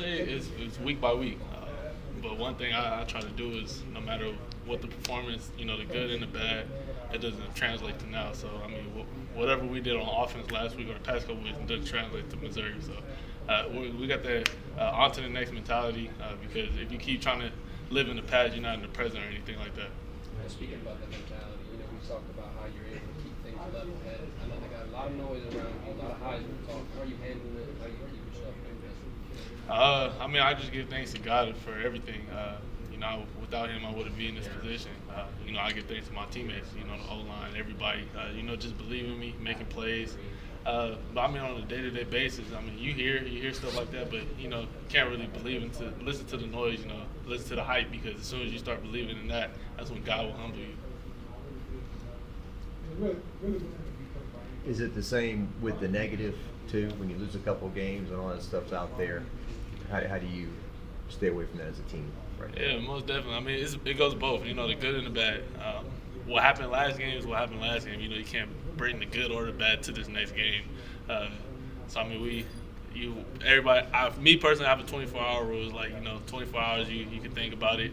say it's week by week. But one thing I try to do is no matter what the performance, the good and the bad, it doesn't translate to now. So, I mean, whatever we did on offense last week or the past couple weeks, it doesn't translate to Missouri. So we got that on to the next mentality because if you keep trying to live in the past, you're not in the present or anything like that. Speaking about that mentality, we talked about how you're able to keep things level-headed. I know they got a lot of noise around you, a lot of Heisman talk. How are you handling it? How are you keep yourself invested? I mean, I just give thanks to God for everything. Without him, I wouldn't be in this position. I give thanks to my teammates, the O-line, everybody, just believing in me, making plays. But I mean, on a day-to-day basis, I mean, you hear stuff like that, but, you can't really listen to the noise, listen to the hype, because as soon as you start believing in that, that's when God will humble you. Is it the same with the negative, too, when you lose a couple of games and all that stuff's out there? How do you stay away from that as a team right now? Yeah, most definitely. I mean, it goes both, the good and the bad. What happened last game is what happened last game. You can't bring the good or the bad to this next game. So, I mean, everybody, me personally, I have a 24-hour rule. It's like, 24 hours you can think about it,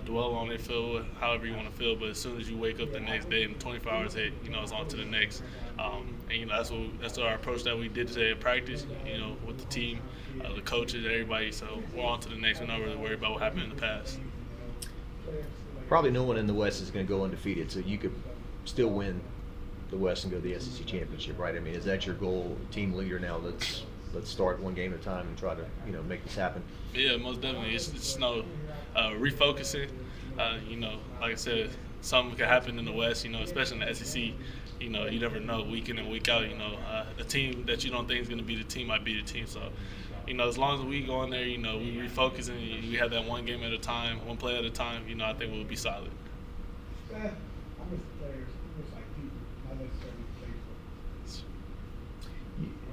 dwell on it, feel however you want to feel. But as soon as you wake up the next day and 24 hours hit, it's on to the next. And, that's our approach that we did today at practice, with the team, the coaches, everybody. So we're on to the next. We're not really worried about what happened in the past. Probably no one in the West is going to go undefeated, so you could still win the West and go to the SEC championship, right? I mean, is that your goal, team leader now? Let's start one game at a time and try to make this happen. Yeah, most definitely. It's refocusing. Like I said, something could happen in the West. Especially in the SEC. You never know week in and week out. A team that you don't think is going to be the team might be the team. So, as long as we go in there, we refocus and we have that one game at a time, one play at a time. I think we'll be solid.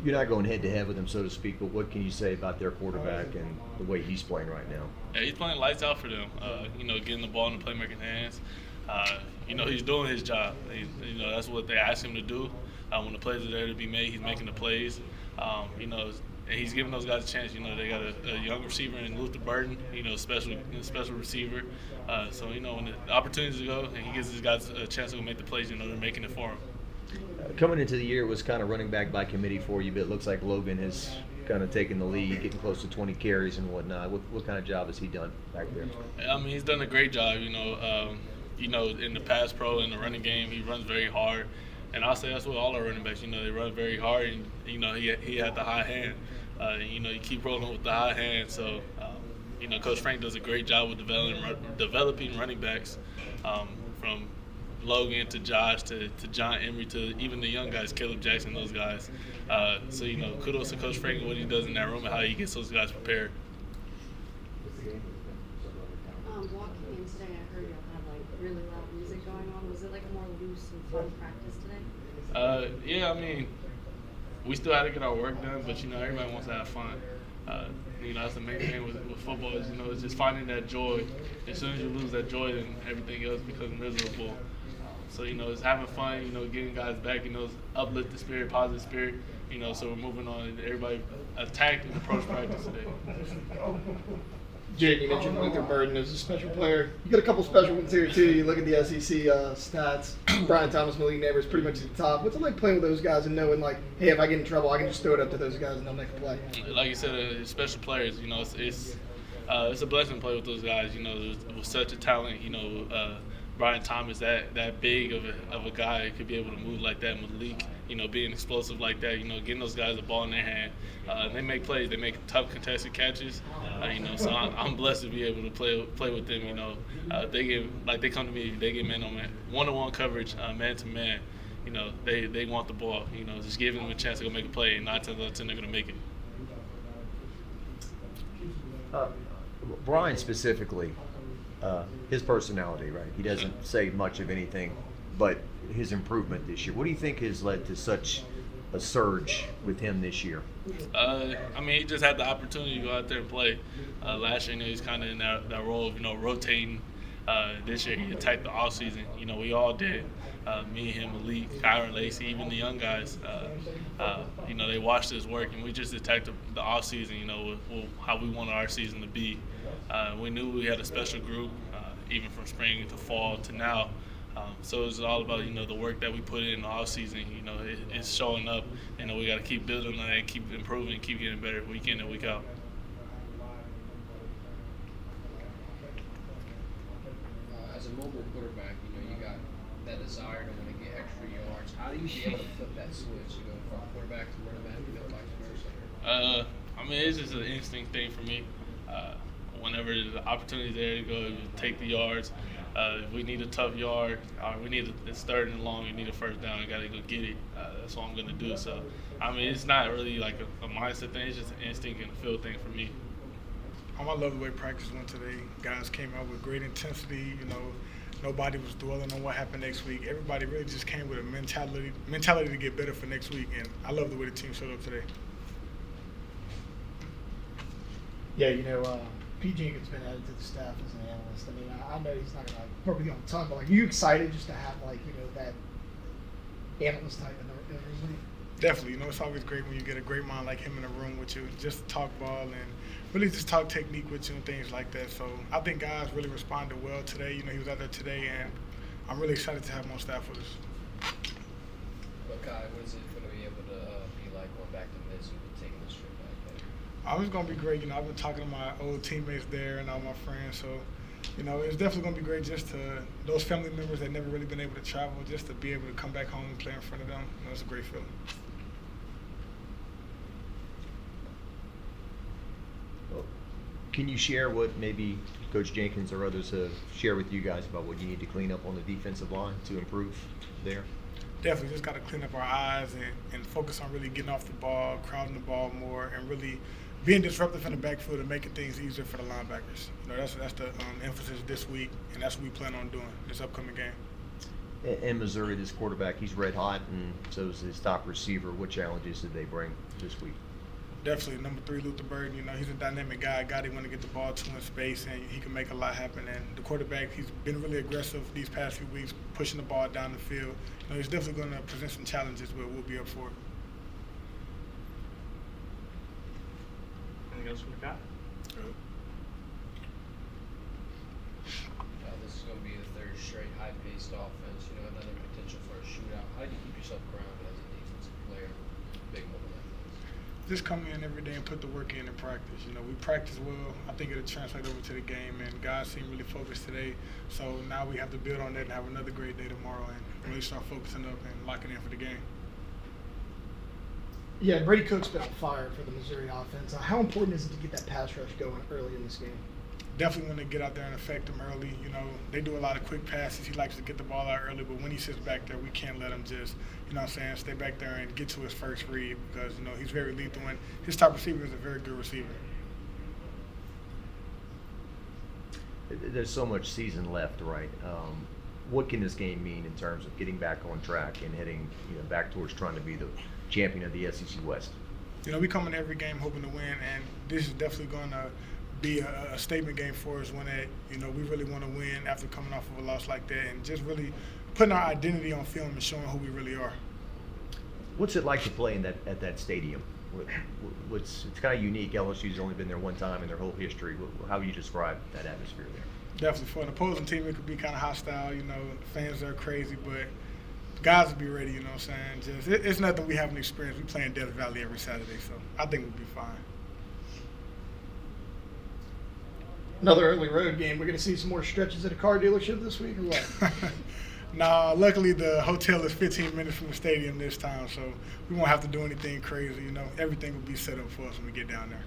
You're not going head-to-head with them, so to speak, but what can you say about their quarterback and the way he's playing right now? Yeah, he's playing lights out for them. Getting the ball in the playmaker's hands. He's doing his job. That's what they ask him to do. When the plays are there to be made, he's making the plays. And he's giving those guys a chance. They got a young receiver in Luther Burton, special receiver. So, when the opportunities go and he gives these guys a chance to make the plays, they're making it for him. Coming into the year, it was kind of running back by committee for you, but it looks like Logan has kind of taken the lead, getting close to 20 carries and whatnot. What kind of job has he done back there? I mean, he's done a great job, in the pass pro and the running game, he runs very hard. And I'll say that's what all our running backs, they run very hard, and, he had the high hand. You keep rolling with the high hand. So, Coach Frank does a great job with developing running backs from Logan to Josh to John Emery to even the young guys, Caleb Jackson, those guys. So, kudos to Coach Frank and what he does in that room and how he gets those guys prepared. Walking in today, I heard y'all had really loud music going on. Was it a more loose and fun practice today? Yeah, I mean, we still had to get our work done, but everybody wants to have fun. That's the main thing with football is it's just finding that joy. As soon as you lose that joy, then everything else becomes miserable. So it's having fun. Getting guys back. Uplift the spirit, positive spirit. So we're moving on. Everybody attacked and approached practice today. Jayden, you mentioned Luther Burden as a special player. You got a couple special ones here, too. You look at the SEC stats. Brian Thomas, Malik Nabers, pretty much at the top. What's it like playing with those guys and knowing, hey, if I get in trouble, I can just throw it up to those guys and they'll make a play? Like you said, special players, it's a blessing to play with those guys. With such a talent, Brian Thomas, that big of a guy, could be able to move like that. Malik, being explosive like that, getting those guys the ball in their hand. They make plays. They make tough contested catches. So I'm blessed to be able to play with them. They come to me. They get man-on-man, one-on-one coverage, man-to-man. They want the ball. Just giving them a chance to go make a play, and 9 times out of 10 they're going to make it. Brian specifically, his personality, right? He doesn't say much of anything, but his improvement this year. What do you think has led to such a surge with him this year? He just had the opportunity to go out there and play. Last year, he's kind of in that role of, rotating This year he attacked the off season. You know, we all did. Me, him, Malik, Kyron, Lacey, even the young guys. You know, they watched us work, and we just attacked the off season. You know, with how we wanted our season to be. We knew we had a special group, even from spring to fall to now. So it's all about, you know, the work that we put in the off season. You know, it's showing up. You know, we got to keep building on that, keep improving, keep getting better week in and week out. As a mobile quarterback, you know, you got that desire to want to get extra yards. How do you be able to flip that switch, you go from quarterback to running back, you know, vice versa? I mean, it's just an instinct thing for me. Whenever the opportunity there to go, take the yards. If we need a tough yard, or we need it's third and long, you need a first down, I got to go get it. That's what I'm going to do. So, I mean, it's not really like a mindset thing. It's just an instinct and a feel thing for me. I love the way practice went today. Guys came out with great intensity. You know, nobody was dwelling on what happened next week. Everybody really just came with a mentality to get better for next week, and I love the way the team showed up today. Yeah, you know, Pete Jenkins been added to the staff as an analyst. I mean, I know he's not going to put me on the tongue, but like, are you excited just to have like, you know, that analyst type in the room? Definitely. You know, it's always great when you get a great mind like him in a room with you, just to talk ball and really just talk technique with you and things like that. So I think guys really responded well today. You know, he was out there today, and I'm really excited to have him on staff with us. Mekhi, what is it going to be able to be like going back to Missouri, taking this trip back there? It's going to be great. You know, I've been talking to my old teammates there and all my friends. So, you know, it's definitely going to be great just to those family members that never really been able to travel, just to be able to come back home and play in front of them. You know, it's a great feeling. Can you share what maybe Coach Jenkins or others have shared with you guys about what you need to clean up on the defensive line to improve there? Definitely just got to clean up our eyes and focus on really getting off the ball, crowding the ball more, and really being disruptive in the backfield and making things easier for the linebackers. You know, that's the emphasis this week, and that's what we plan on doing this upcoming game. In Missouri, this quarterback, he's red hot, and so is his top receiver. What challenges did they bring this week? Definitely, number 3, Luther Burden. You know, he's a dynamic guy. A guy they want to get the ball to in space, and he can make a lot happen. And the quarterback, he's been really aggressive these past few weeks, pushing the ball down the field. You know, he's definitely going to present some challenges, but we'll be up for it. Anything else from the guy? This is going to be the third straight high-paced offense. You know, another potential for a shootout. How do you keep yourself grounded as a defensive player? Big moment like this. Just come in every day and put the work in practice. You know, we practice well. I think it'll translate over to the game, and guys seem really focused today. So now we have to build on that and have another great day tomorrow and really start focusing up and locking in for the game. Yeah, Brady Cook's been on fire for the Missouri offense. How important is it to get that pass rush going early in this game? Definitely want to get out there and affect him early. You know, they do a lot of quick passes. He likes to get the ball out early, but when he sits back there, we can't let him just, you know what I'm saying, stay back there and get to his first read because, you know, he's very lethal and his top receiver is a very good receiver. There's so much season left, right? What can this game mean in terms of getting back on track and heading, you know, back towards trying to be the champion of the SEC West? You know, we come in every game hoping to win, and this is definitely going to be a statement game for us when that, you know, we really want to win after coming off of a loss like that and just really putting our identity on film and showing who we really are. What's it like to play in at that stadium? It's kind of unique. LSU's only been there one time in their whole history. How would you describe that atmosphere there? Definitely. For an opposing team, it could be kind of hostile. You know, the fans are crazy, but the guys will be ready, you know what I'm saying? Just it's nothing we haven't experienced. We play in Death Valley every Saturday, so I think we'll be fine. Another early road game. We're going to see some more stretches at a car dealership this week or what? Nah, luckily the hotel is 15 minutes from the stadium this time, so we won't have to do anything crazy, you know. Everything will be set up for us when we get down there.